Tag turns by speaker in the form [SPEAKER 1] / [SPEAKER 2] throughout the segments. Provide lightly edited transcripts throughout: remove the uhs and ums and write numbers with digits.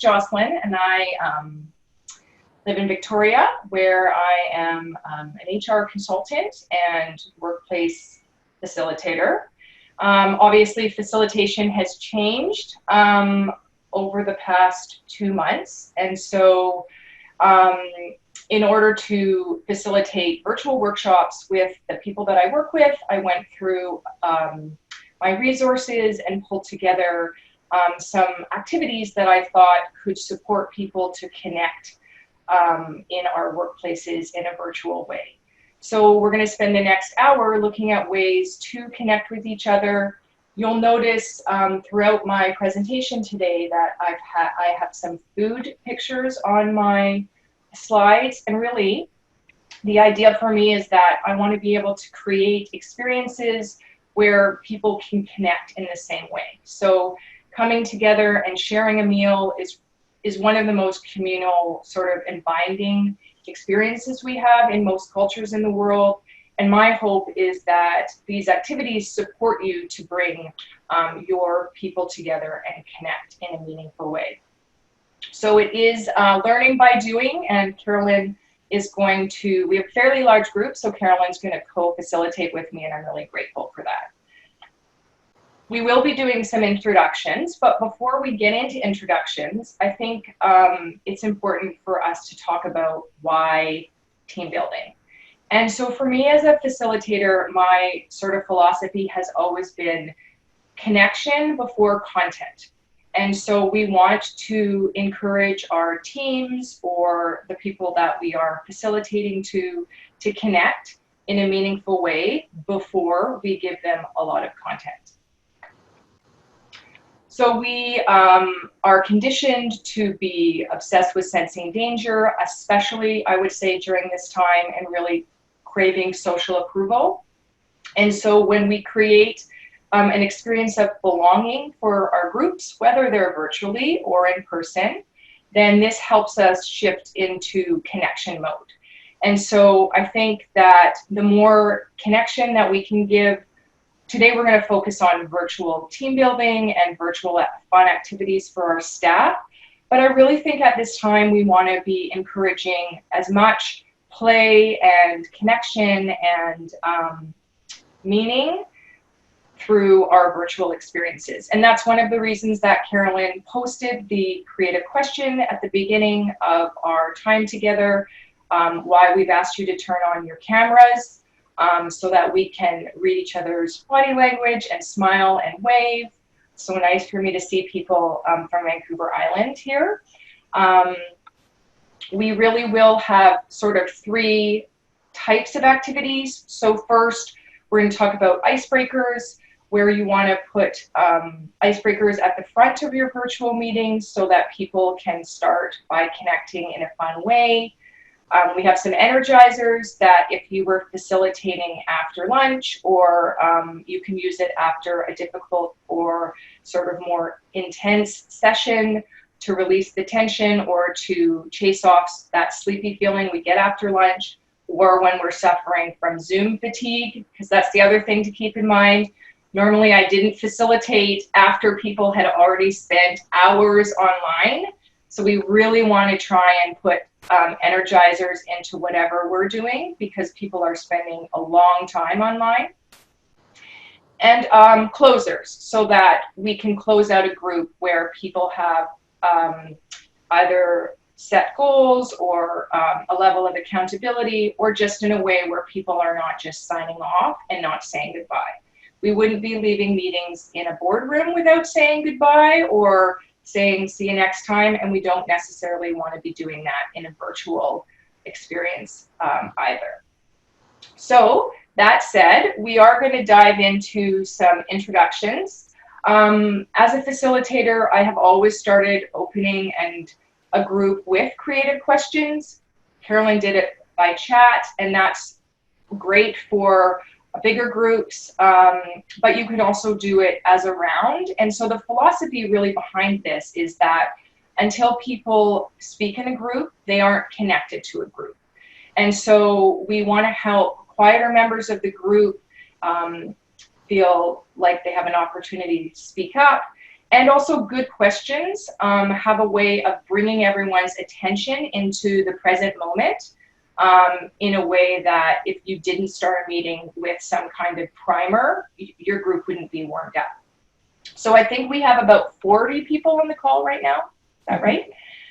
[SPEAKER 1] Jocelin, and I live in Victoria, where I am an HR consultant and workplace facilitator. Obviously, facilitation has changed over the past 2 months, and so in order to facilitate virtual workshops with the people that I work with, I went through my resources and pulled together some activities that I thought could support people to connect in our workplaces in a virtual way. So we're going to spend the next hour looking at ways to connect with each other. You'll notice throughout my presentation today that I have some food pictures on my slides, and really the idea for me is that I want to be able to create experiences where people can connect in the same way. So coming together and sharing a meal is one of the most communal sort of and binding experiences we have in most cultures in the world. And my hope is that these activities support you to bring your people together and connect in a meaningful way. So it is learning by doing, and Carolyn is going to, we have a fairly large group, so Carolyn's going to co-facilitate with me, and I'm really grateful for that. We will be doing some introductions, but before we get into introductions, I think it's important for us to talk about why team building. And so for me as a facilitator, my sort of philosophy has always been connection before content. And so we want to encourage our teams or the people that we are facilitating to connect in a meaningful way before we give them a lot of content. So we are conditioned to be obsessed with sensing danger, especially I would say during this time, and really craving social approval. And so when we create an experience of belonging for our groups, whether they're virtually or in person, then this helps us shift into connection mode. And so I think that the more connection that we can give, today we're going to focus on virtual team building and virtual fun activities for our staff. But I really think at this time we want to be encouraging as much play and connection and meaning through our virtual experiences. And that's one of the reasons that Carolyn posted the creative question at the beginning of our time together, why we've asked you to turn on your cameras so that we can read each other's body language and smile and wave. So nice for me to see people from Vancouver Island here. We really will have sort of 3 types of activities. So first, we're going to talk about icebreakers, where you want to put icebreakers at the front of your virtual meetings so that people can start by connecting in a fun way. We have some energizers that if you were facilitating after lunch, or you can use it after a difficult or sort of more intense session to release the tension or to chase off that sleepy feeling we get after lunch, or when we're suffering from Zoom fatigue, because that's the other thing to keep in mind. Normally I didn't facilitate after people had already spent hours online. So we really want to try and put energizers into whatever we're doing, because people are spending a long time online. And closers, so that we can close out a group where people have either set goals or a level of accountability, or just in a way where people are not just signing off and not saying goodbye. We wouldn't be leaving meetings in a boardroom without saying goodbye or saying see you next time, and we don't necessarily want to be doing that in a virtual experience either. So that said, we are going to dive into some introductions. As a facilitator, I have always started opening a group with creative questions. Carolyn did it by chat, and that's great for bigger groups, but you can also do it as a round. And so the philosophy really behind this is that until people speak in a group, they aren't connected to a group. And so we want to help quieter members of the group feel like they have an opportunity to speak up, And also good questions have a way of bringing everyone's attention into the present moment in a way that if you didn't start a meeting with some kind of primer, your group wouldn't be warmed up. So I think we have about 40 people on the call right now. Is that right?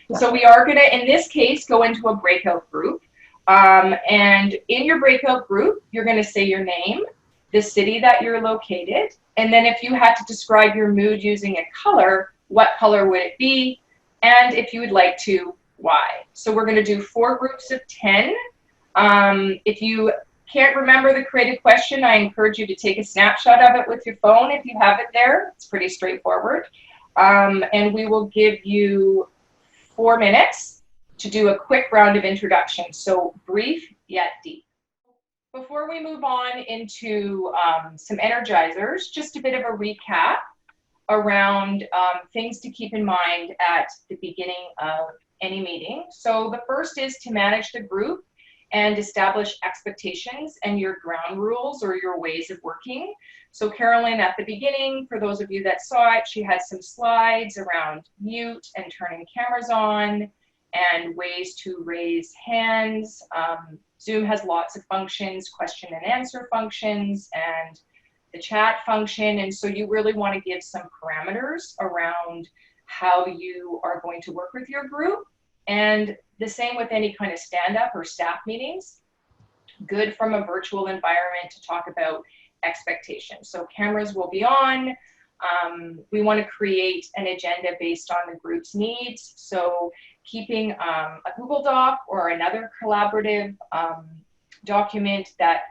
[SPEAKER 1] Yeah. So we are going to, in this case, go into a breakout group. And in your breakout group, you're going to say your name, the city that you're located, and then if you had to describe your mood using a color, what color would it be? And if you would like to, why? So we're going to do 4 groups of 10. If you can't remember the creative question, I encourage you to take a snapshot of it with your phone if you have it there. It's pretty straightforward. And we will give you 4 minutes to do a quick round of introductions. So brief yet deep. Before we move on into some energizers, just a bit of a recap around things to keep in mind at the beginning of any meeting. So the first is to manage the group and establish expectations and your ground rules or your ways of working. So Carolyn, at the beginning, for those of you that saw it, she had some slides around mute and turning cameras on and ways to raise hands. Zoom has lots of functions, question and answer functions, and the chat function. And so you really want to give some parameters around how you are going to work with your group. And the same with any kind of stand-up or staff meetings. Good from a virtual environment to talk about expectations. So cameras will be on. We want to create an agenda based on the group's needs. So keeping a Google Doc or another collaborative document that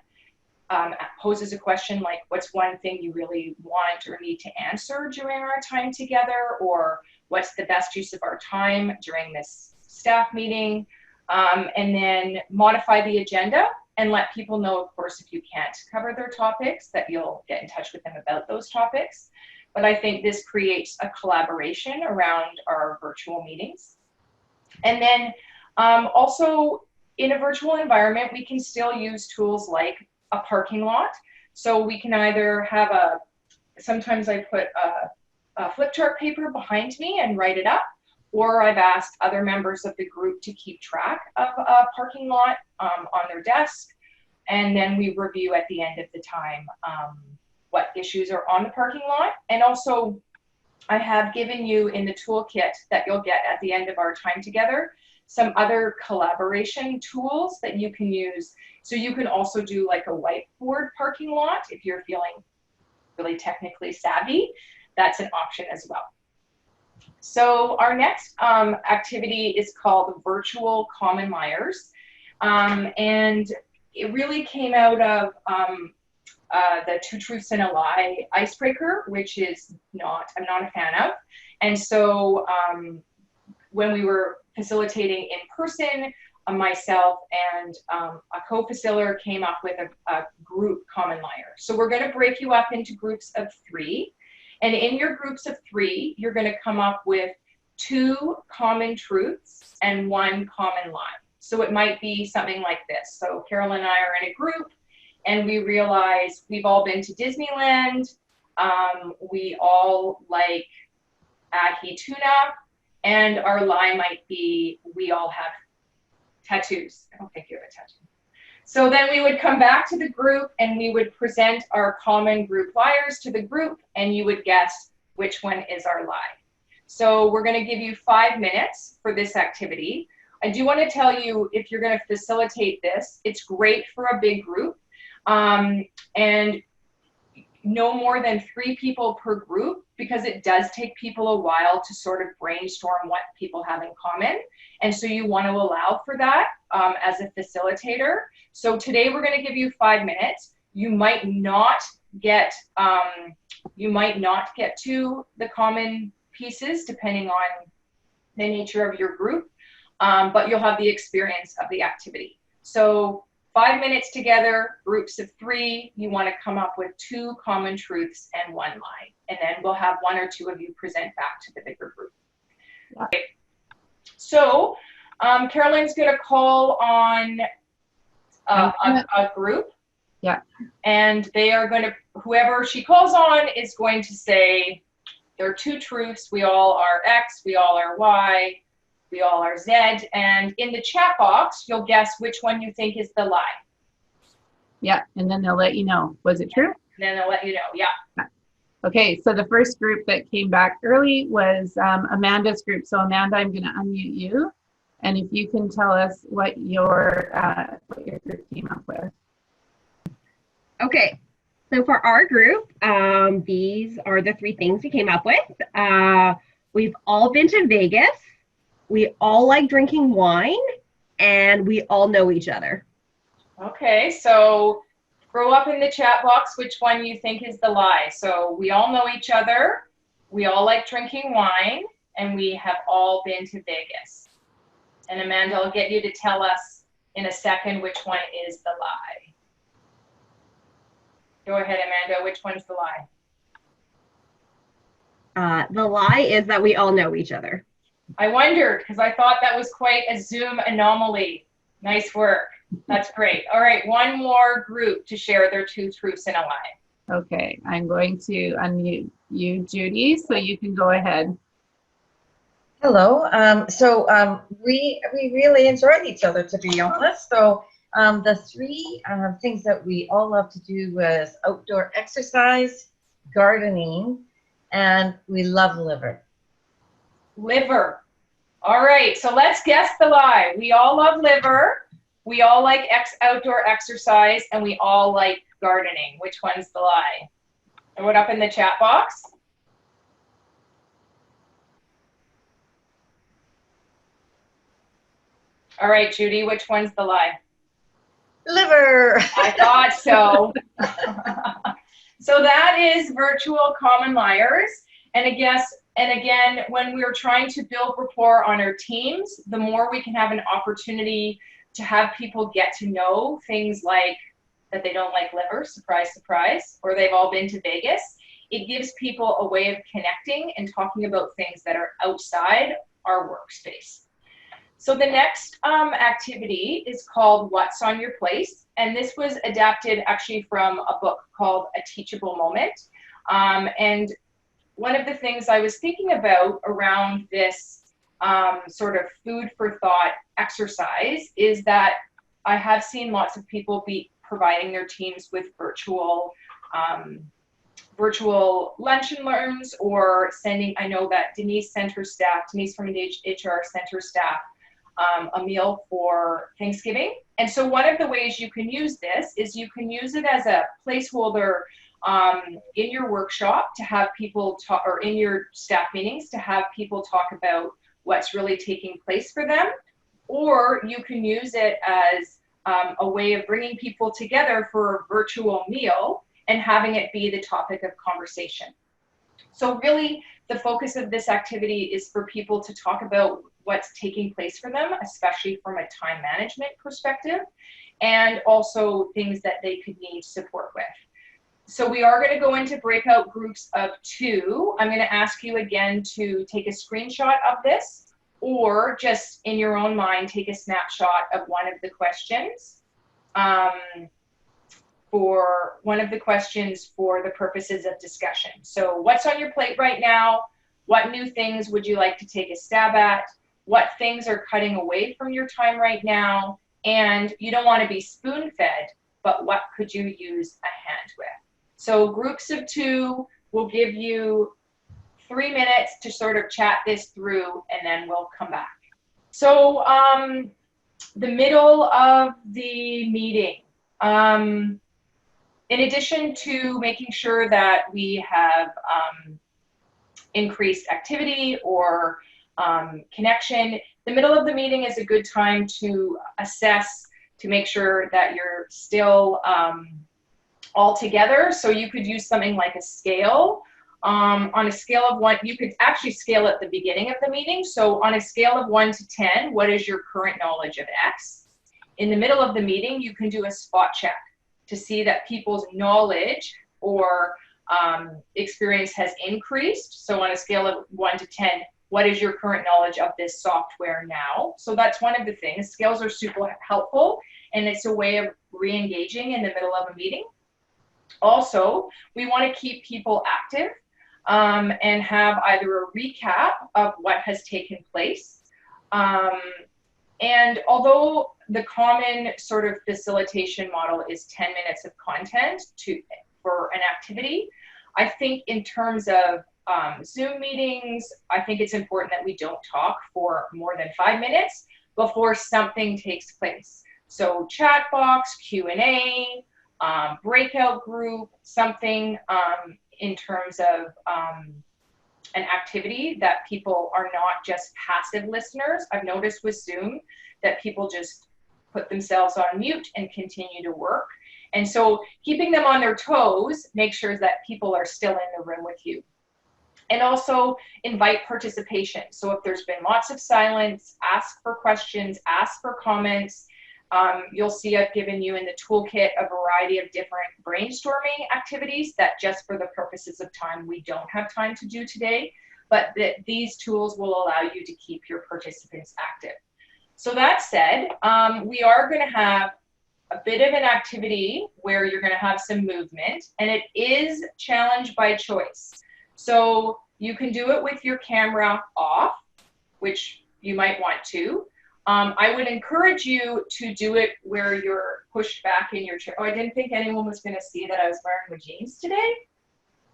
[SPEAKER 1] poses a question like, what's one thing you really want or need to answer during our time together? Or what's the best use of our time during this staff meeting? And then modify the agenda and let people know, of course, if you can't cover their topics, that you'll get in touch with them about those topics. But I think this creates a collaboration around our virtual meetings. And then also in a virtual environment, we can still use tools like a parking lot. So we can either have sometimes I put a flip chart paper behind me and write it up, or I've asked other members of the group to keep track of a parking lot on their desk. And then we review at the end of the time what issues are on the parking lot. And also I have given you in the toolkit that you'll get at the end of our time together some other collaboration tools that you can use. So you can also do like a whiteboard parking lot if you're feeling really technically savvy. That's an option as well. So our next activity is called the Virtual Common Liars. And it really came out of the Two Truths and a Lie icebreaker, which is I'm not a fan of. And so when we were facilitating in person, myself and a co-facilitator came up with a group common liar. So we're going to break you up into groups of 3. And in your groups of 3, you're going to come up with 2 common truths and 1 common lie. So it might be something like this. So Carol and I are in a group and we realize we've all been to Disneyland. We all like ahi tuna, and our lie might be we all have tattoos. I don't think you have a tattoo. So then we would come back to the group and we would present our common group liars to the group, and you would guess which one is our lie. So we're going to give you 5 minutes for this activity. I do want to tell you, if you're going to facilitate this, it's great for a big group, and no more than 3 people per group, because it does take people a while to sort of brainstorm what people have in common. And so you want to allow for that as a facilitator. So today we're going to give you 5 minutes. You might not get to the common pieces depending on the nature of your group, but you'll have the experience of the activity. So 5 minutes together, groups of 3, you want to come up with 2 common truths and 1 lie. And then we'll have 1 or 2 of you present back to the bigger group. Okay. So Carolyn's going to call on a group. Yeah. And they are going to, whoever she calls on is going to say there are two truths. We all are X, we all are Y, we all are Z. And in the chat box, you'll guess which one you think is the lie.
[SPEAKER 2] Yeah, and then they'll let you know. Was it true?
[SPEAKER 1] And then they'll let you know, yeah.
[SPEAKER 2] Okay, so the first group that came back early was Amanda's group. So Amanda, I'm going to unmute you. And if you can tell us what your group came up with.
[SPEAKER 3] Okay, so for our group, these are the three things we came up with. We've all been to Vegas, we all like drinking wine, and we all know each other.
[SPEAKER 1] Okay, so throw up in the chat box which one you think is the lie. So we all know each other, we all like drinking wine, and we have all been to Vegas. And Amanda, I'll get you to tell us in a second which one is the lie. Go ahead, Amanda, which one's the lie?
[SPEAKER 3] The lie is that we all know each other.
[SPEAKER 1] I wondered, because I thought that was quite a Zoom anomaly. Nice work. That's great. All right, one more group to share their two truths and a lie.
[SPEAKER 2] Okay, I'm going to unmute you, Judy, so you can go ahead.
[SPEAKER 4] Hello. We really enjoyed each other, to be honest. So the three things that we all love to do was outdoor exercise, gardening, and we love liver.
[SPEAKER 1] Liver. All right, so let's guess the lie. We all love liver. We all like outdoor exercise, and we all like gardening. Which one's the lie? Throw it up in the chat box. All right, Judy, which one's the lie?
[SPEAKER 4] Liver.
[SPEAKER 1] I thought so. So that is virtual common liars. And again, when we're trying to build rapport on our teams, the more we can have an opportunity to have people get to know things like that they don't like liver, surprise, surprise, or they've all been to Vegas. It gives people a way of connecting and talking about things that are outside our workspace. So the next activity is called What's on Your Plate? And this was adapted actually from a book called A Teachable Moment. And one of the things I was thinking about around this sort of food for thought exercise is that I have seen lots of people be providing their teams with virtual lunch and learns, or sending, I know that Denise from HR sent her staff a meal for Thanksgiving. And so one of the ways you can use this is you can use it as a placeholder in your workshop to have people talk, or in your staff meetings to have people talk about what's really taking place for them. Or you can use it as a way of bringing people together for a virtual meal and having it be the topic of conversation. So really, the focus of this activity is for people to talk about what's taking place for them, especially from a time management perspective, and also things that they could need support with. So we are going to go into breakout groups of 2. I'm going to ask you again to take a screenshot of this, or just in your own mind, take a snapshot of one of the questions for the purposes of discussion. So what's on your plate right now? What new things would you like to take a stab at? What things are cutting away from your time right now? And you don't want to be spoon-fed, but what could you use a hand with? So groups of 2 will give you 3 minutes to sort of chat this through, and then we'll come back. So the middle of the meeting, in addition to making sure that we have increased activity or connection, the middle of the meeting is a good time to assess, to make sure that you're still all together. So you could use something like a scale. On a scale of 1, you could actually scale at the beginning of the meeting. So on a scale of 1 to 10, what is your current knowledge of X? In the middle of the meeting, you can do a spot check to see that people's knowledge or experience has increased. So on a scale of 1 to 10, what is your current knowledge of this software now? So that's one of the things. Scales are super helpful, and it's a way of re-engaging in the middle of a meeting. Also, we want to keep people active. and have either a recap of what has taken place. And although the common sort of facilitation model is 10 minutes of content for an activity, I think in terms of Zoom meetings, I think it's important that we don't talk for more than 5 minutes before something takes place. So chat box, Q&A, breakout group, something in terms of an activity that people are not just passive listeners. I've noticed with Zoom that people just put themselves on mute and continue to work. And so keeping them on their toes, make sure that people are still in the room with you. And also invite participation. So if there's been lots of silence, ask for questions, ask for comments. You'll see I've given you in the toolkit a variety of different brainstorming activities that just for the purposes of time, we don't have time to do today, but these tools will allow you to keep your participants active. So that said, we are going to have a bit of an activity where you're going to have some movement, and it is challenge by choice. So you can do it with your camera off, which you might want to. I would encourage you to do it where you're pushed back in your chair. Oh, I didn't think anyone was going to see that I was wearing my jeans today,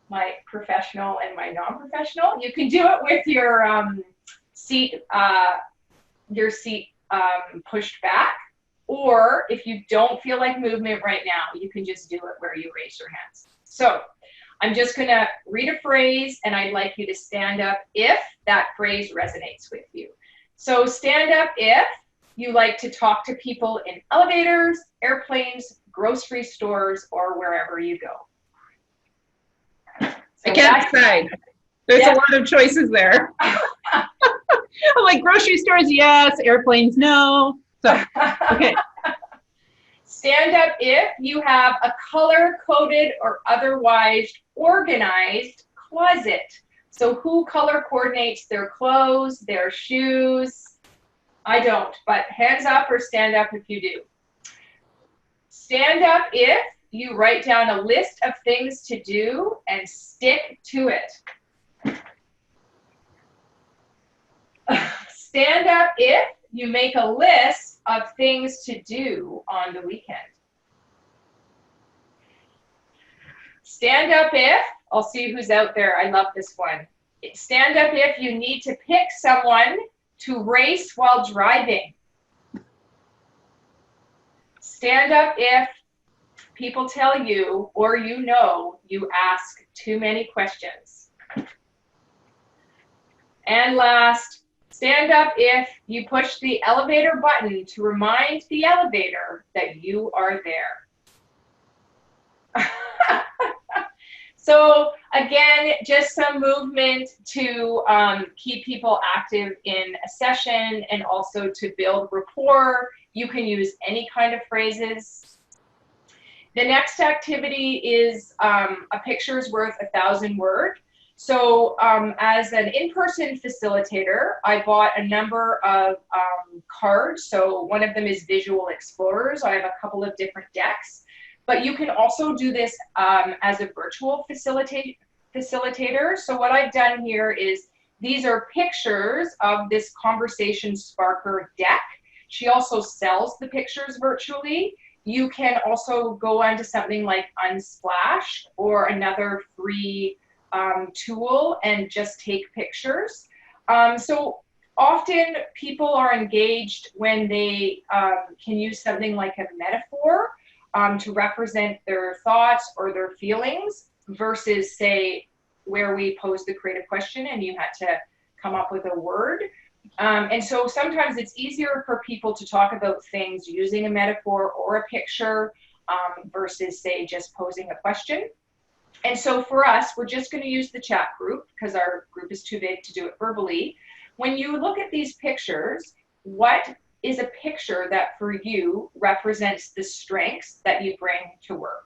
[SPEAKER 1] my professional and my non-professional. You can do it with your seat pushed back, or if you don't feel like movement right now, you can just do it where you raise your hands. So I'm just going to read a phrase, and I'd like you to stand up if that phrase resonates with you. So stand up if you like to talk to people in elevators, airplanes, grocery stores, or wherever you go. So
[SPEAKER 2] I can't decide. There's a lot of choices there. I'm like grocery stores, yes. Airplanes, no. So, okay.
[SPEAKER 1] Stand up if you have a color-coded or otherwise organized closet. So who color coordinates their clothes, their shoes? I don't, but hands up or stand up if you do. Stand up if you write down a list of things to do and stick to it. Stand up if you make a list of things to do on the weekend. Stand up if, I'll see who's out there, I love this one. Stand up if you need to pick someone to race while driving. Stand up if people tell you, or you know, you ask too many questions. And last, stand up if you push the elevator button to remind the elevator that you are there. So again, just some movement to keep people active in a session and also to build rapport. You can use any kind of phrases. The next activity is a picture's worth 1,000 words. So as an in-person facilitator, I bought a number of cards. So one of them is Visual Explorers. I have a couple of different decks. But you can also do this as a virtual facilitator. So what I've done here is these are pictures of this Conversation Sparker deck. She also sells the pictures virtually. You can also go onto something like Unsplash or another free tool and just take pictures. So often people are engaged when they can use something like a metaphor to represent their thoughts or their feelings versus, say, where we posed the creative question and you had to come up with a word. And so sometimes it's easier for people to talk about things using a metaphor or a picture versus, say, just posing a question. And so for us, we're just going to use the chat group because our group is too big to do it verbally. When you look at these pictures, what is a picture that for you represents the strengths that you bring to work?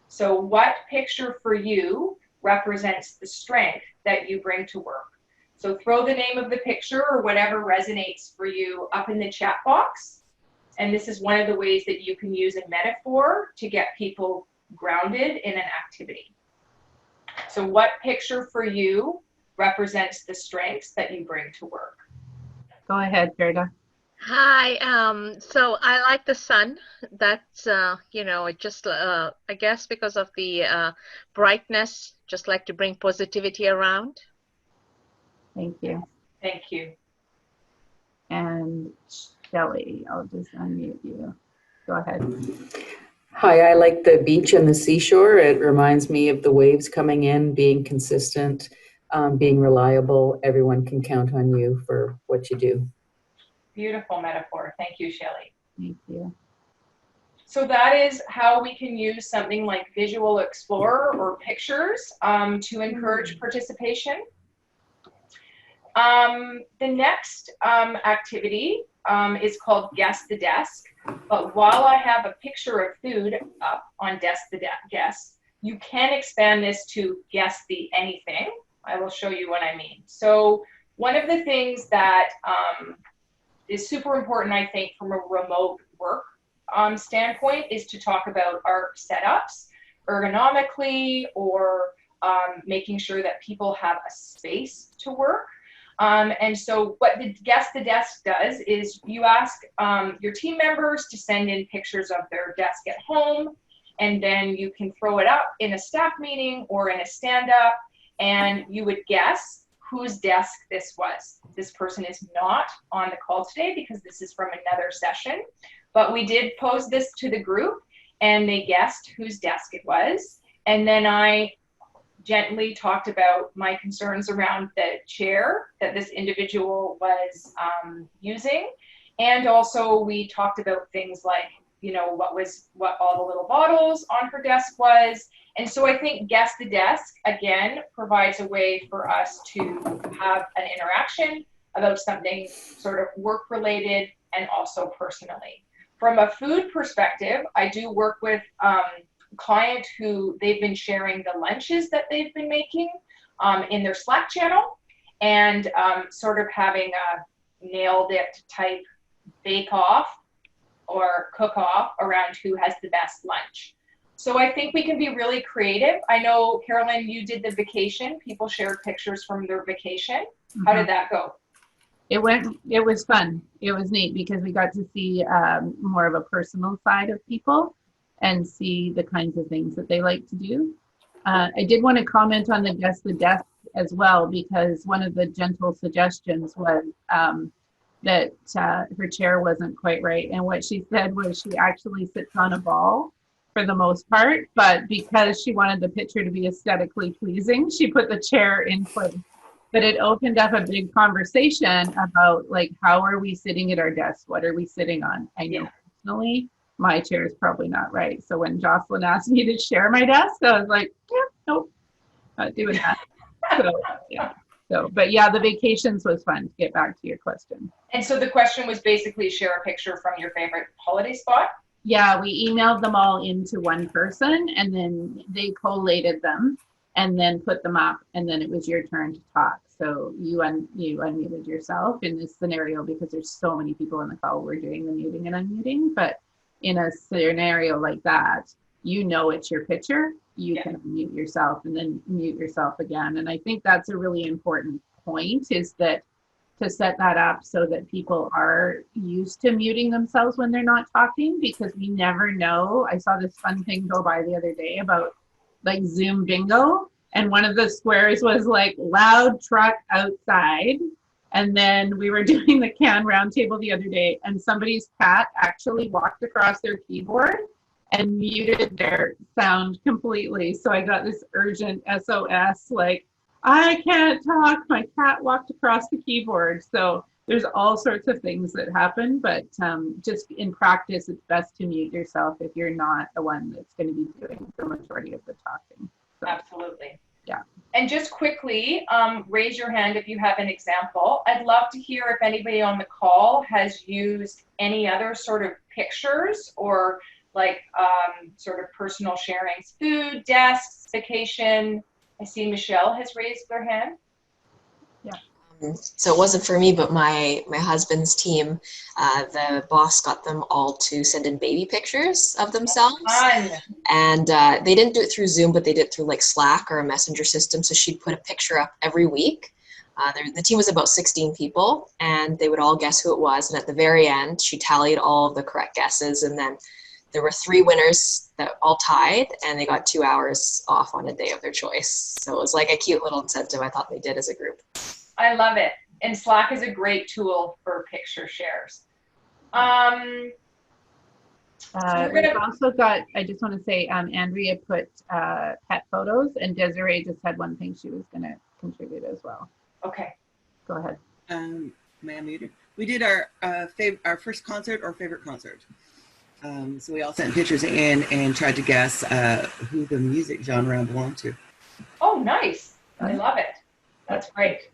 [SPEAKER 1] So what picture for you represents the strength that you bring to work? So throw the name of the picture or whatever resonates for you up in the chat box. And this is one of the ways that you can use a metaphor to get people grounded in an activity. So what picture for you represents the strengths that you bring to work?
[SPEAKER 2] Go ahead, Gerda.
[SPEAKER 5] Hi, so I like the sun. That's, you know, it just, I guess because of the brightness, just like to bring positivity around.
[SPEAKER 2] Thank you.
[SPEAKER 1] Thank you.
[SPEAKER 2] And Shelley, I'll just unmute you. Go ahead.
[SPEAKER 6] Hi, I like the beach and the seashore. It reminds me of the waves coming in, being consistent, being reliable. Everyone can count on you for what you do.
[SPEAKER 1] Beautiful metaphor. Thank you, Shelley.
[SPEAKER 2] Thank you.
[SPEAKER 1] So that is how we can use something like Visual Explorer or pictures to encourage participation. The next activity is called Guess the Desk. But while I have a picture of food up on Guess, you can expand this to Guess the Anything. I will show you what I mean. So one of the things that is super important, I think, from a remote work standpoint is to talk about our setups ergonomically, or making sure that people have a space to work. And so what the Guess the Desk does is you ask your team members to send in pictures of their desk at home, and then you can throw it up in a staff meeting or in a stand-up, and you would guess whose desk this was. This person is not on the call today because this is from another session, but we did pose this to the group and they guessed whose desk it was. And then I gently talked about my concerns around the chair that this individual was using. And also we talked about things like, you know, what all the little bottles on her desk was. And so I think Guess the Desk, again, provides a way for us to have an interaction about something sort of work related and also personally. From a food perspective, I do work with client who they've been sharing the lunches that they've been making in their Slack channel, and sort of having a nailed it type bake off or cook off around who has the best lunch. So I think we can be really creative. I know, Carolyn, you did the vacation. People shared pictures from their vacation. How did that go?
[SPEAKER 2] It was fun. It was neat because we got to see more of a personal side of people and see the kinds of things that they like to do. I did want to comment on the Guess the Desk as well, because one of the gentle suggestions was that her chair wasn't quite right. And what she said was she actually sits on a ball for the most part, but because she wanted the picture to be aesthetically pleasing, she put the chair in place. But it opened up a big conversation about, like, how are we sitting at our desk? What are we sitting on? I know personally, my chair is probably not right. So when Jocelin asked me to share my desk, I was like, yeah, nope, not doing that. So, yeah. So, but yeah, the vacations was fun, to get back to your question.
[SPEAKER 1] And so the question was basically share a picture from your favorite holiday spot?
[SPEAKER 2] Yeah, we emailed them all into one person, and then they collated them and then put them up, and then it was your turn to talk. So you unmuted yourself in this scenario because there's so many people in the call. We're doing the muting and unmuting, but in a scenario like that, you know it's your picture. You can unmute yourself and then mute yourself again. And I think that's a really important point, is that to set that up so that people are used to muting themselves when they're not talking, because we never know. I saw this fun thing go by the other day about like Zoom bingo, and one of the squares was like loud truck outside. And then we were doing the CAN roundtable the other day, and somebody's cat actually walked across their keyboard and muted their sound completely. So I got this urgent SOS, like, I can't talk, my cat walked across the keyboard. So there's all sorts of things that happen, but just in practice, it's best to mute yourself if you're not the one that's going to be doing the majority of the talking. So,
[SPEAKER 1] absolutely.
[SPEAKER 2] Yeah.
[SPEAKER 1] And just quickly, raise your hand if you have an example. I'd love to hear if anybody on the call has used any other sort of pictures or like sort of personal sharings, food, desks, vacation. I see Michelle has raised their hand.
[SPEAKER 2] Yeah.
[SPEAKER 7] So it wasn't for me, but my husband's team, the boss got them all to send in baby pictures of themselves.
[SPEAKER 1] Fun.
[SPEAKER 7] And they didn't do it through Zoom, but they did it through like Slack or a messenger system. So she'd put a picture up every week. The team was about 16 people, and they would all guess who it was. And at the very end, she tallied all of the correct guesses. And then there were 3 winners that all tied, and they got 2 hours off on a day of their choice. So it was like a cute little incentive I thought they did as a group.
[SPEAKER 1] I love it. And Slack is a great tool for picture shares.
[SPEAKER 2] We've also got, I just want to say, Andrea put pet photos, and Desiree just had one thing she was going to contribute as well.
[SPEAKER 1] Okay.
[SPEAKER 2] Go ahead.
[SPEAKER 8] Am I muted? We did our first concert or favorite concert. So we all sent pictures in and tried to guess who the music genre belonged to.
[SPEAKER 1] Oh, nice. I love it. That's great.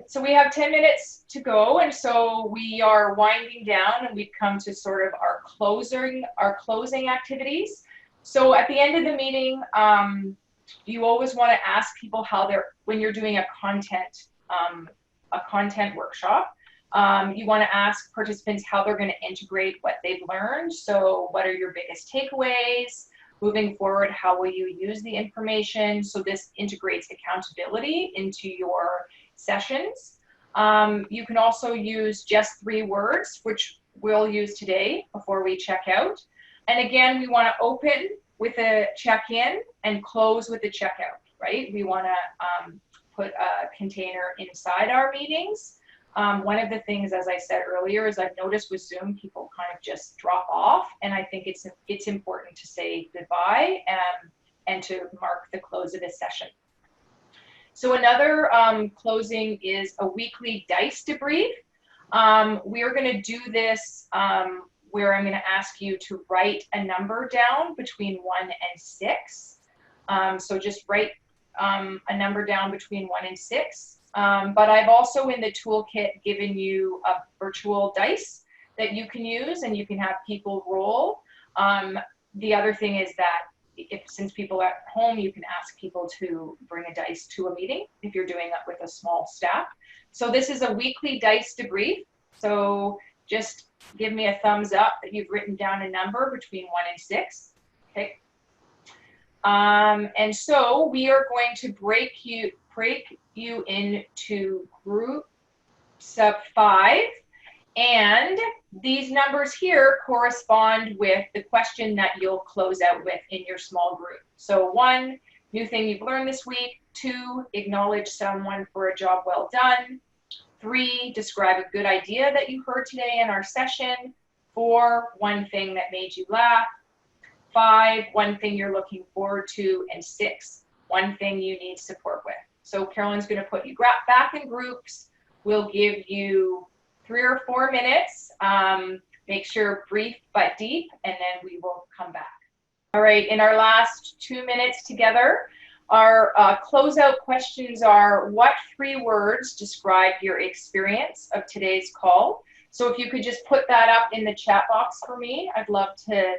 [SPEAKER 1] So we have 10 minutes to go, and so we are winding down, and we've come to sort of our closing activities. So at the end of the meeting, you always want to ask people how when you're doing a content workshop, you want to ask participants how they're going to integrate what they've learned. So what are your biggest takeaways? Moving forward, how will you use the information? So this integrates accountability into your sessions. You can also use just 3 words, which we'll use today before we check out. And again, we want to open with a check-in and close with a checkout, right? We want to put a container inside our meetings. One of the things, as I said earlier, is I've noticed with Zoom, people kind of just drop off, and I think it's important to say goodbye and to mark the close of this session. So another closing is a weekly DICE debrief. We are going to do this where I'm going to ask you to write a number down between 1 and 6. So just write a number down between 1 and 6. But I've also in the toolkit given you a virtual dice that you can use, and you can have people roll. The other thing is that since people are at home, you can ask people to bring a dice to a meeting if you're doing that with a small staff. So this is a weekly dice debrief. So just give me a thumbs up that you've written down a number between 1 and 6. Okay. And so we are going to break you into groups of 5, and these numbers here correspond with the question that you'll close out with in your small group. So 1, new thing you've learned this week. 2, acknowledge someone for a job well done. 3, describe a good idea that you heard today in our session. 4, one thing that made you laugh. 5, one thing you're looking forward to. And 6, one thing you need support with. So Carolyn's going to put you back in groups. We'll give you 3 or 4 minutes. Make sure brief but deep, and then we will come back. All right, in our last 2 minutes together, our closeout questions are: what 3 words describe your experience of today's call? So if you could just put that up in the chat box for me, I'd love to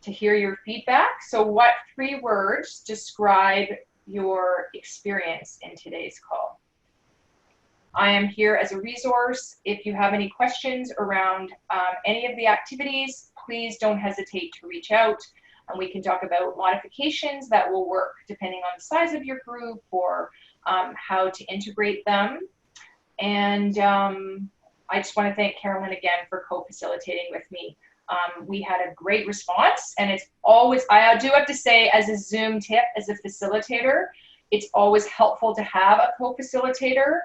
[SPEAKER 1] hear your feedback. So what 3 words describe your experience in today's call? I am here as a resource. If you have any questions around any of the activities, please don't hesitate to reach out, and we can talk about modifications that will work depending on the size of your group, or how to integrate them. And I just want to thank Carolyn again for co-facilitating with me. We had a great response, and it's always, I do have to say, as a Zoom tip, as a facilitator, it's always helpful to have a co-facilitator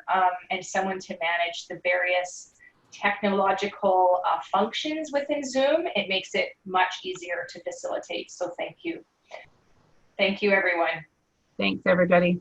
[SPEAKER 1] and someone to manage the various technological functions within Zoom. It makes it much easier to facilitate. So thank you. Thank you, everyone.
[SPEAKER 2] Thanks, everybody.